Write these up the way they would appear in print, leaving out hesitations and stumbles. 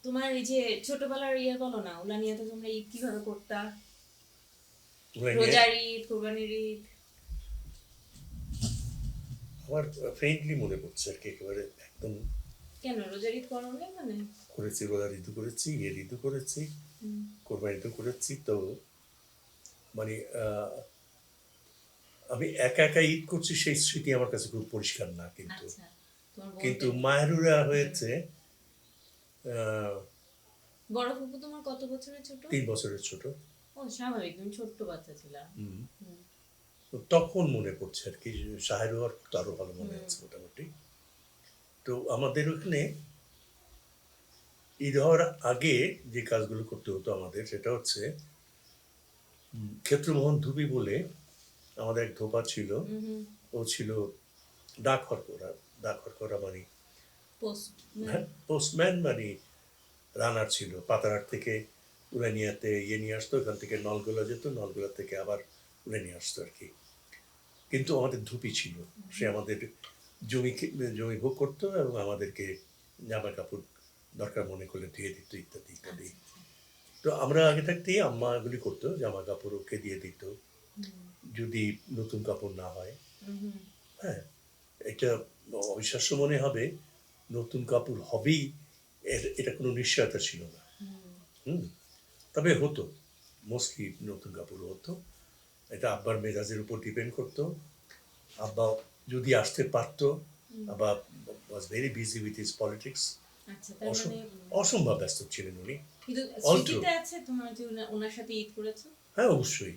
তোমার এই যে ছোটবেলার ইয়ে বলো না, উলানিয়াতে তোমরা ঈদ কিভাবে করতা? ওগুলো নিয়ে রোজার ঈদ, কোরবানির ঈদ। আমার ফ্রেন্ডলি মনে পড়ছে আর কি, একেবারে একদম কেন রোজার ঈদ করো না মানে? করেছি, রোজার ঋতু করেছি, ইয়ের ঋতু করেছি, হুম। কোরবানি ঋতু করেছি। তো মানে আমি একা একা ঈদ করছি সেই স্মৃতি আমার কাছে খুব পরিষ্কার না, কিন্তু আচ্ছা, তোমার বোন কিন্তু টেন। মায়েরুরা হুম। হয়েছে আহ, বড় ফুপু তোমার কত বছরের ছোট? 3 বছরের ছোট। ও স্বাভাবিক, তুমি ছোট্ট বাচ্চা ছিলা। হুম। হুম। তো তখন মনে পড়ছে আর কি, শাহের হওয়ার তো আরো ভালো মনে হুম। আছে মোটামুটি। তো আমাদের ওখানে ঈদ হওয়ার আগে যে কাজগুলো করতে হতো আমাদের, সেটা হচ্ছে ক্ষেত্রমোহন ধুবি বলে আমাদের এক ধোপা ছিল। হুম। হুম। ও ছিল ডাক হরকরা। ডাক হরকরা মানে পোস্ট। হুম। হ্যাঁ, পোস্টম্যান মানে রানার ছিল। পাতারহাট থেকে উলানিয়াতে ইয়ে নিয়ে আসতো, ওখান থেকে নলগোলা যেত, নলগোলা থেকে আবার উলে নিয়ে আসতো আর কি। কিন্তু আমাদের ধুপি ছিল, সে আমাদের জমি জমি ভোগ করতো এবং আমাদেরকে জামা কাপড় দরকার মনে করলে ধুয়ে দিত, ইত্যাদি ইত্যাদি। আচ্ছা আচ্ছা। তো আমরা আগে থাকতেই আম্মা এগুলি করতো, জামা কাপড় ওকে দিয়ে দিত হুম। যদি নতুন কাপড় না হয়। হুম। হুম। হ্যাঁ, এটা অবিশ্বাস্য মনে হবে, নতুন কাপড় হবেই এটা কোনো নিশ্চয়তা ছিল না। হুম। হুম। তবে হতো, মোস্টলি নতুন কাপড় হতো। এটা আব্বার মেজাজের উপর ডিপেন্ড করতো। আব্বা যদি আসতে পারতো, হুম। আব্বা was very busy with his politics. আচ্ছা, তার মানে অসম্ভব ব্যস্ত ছিলেন উনি, কিন্তু অল ট্রু। স্মৃতিতে আছে তোমার যে ওনার সাথে ঈদ করেছো? হ্যাঁ, অবশ্যই।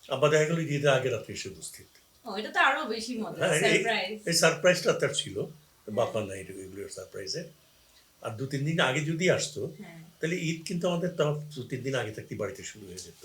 আব্বা দেখা গেল ঈদের আগের রাত্রে এসে উপস্থিত। ও, এটা তো আরো বেশি মজা, হ্যাঁ, সারপ্রাইজ। এই সারপ্রাইজটা তার ছিল। হ্যাঁ। বাপ্পার নাই এগুলোর সারপ্রাইজে। আর 2-3 দিন আগে যদি আসতো, হ্যাঁ। তাহলে ঈদ কিন্তু আমাদের তাও 2-3 দিন আগে থাকতে বাড়িতে শুরু হয়ে যেত।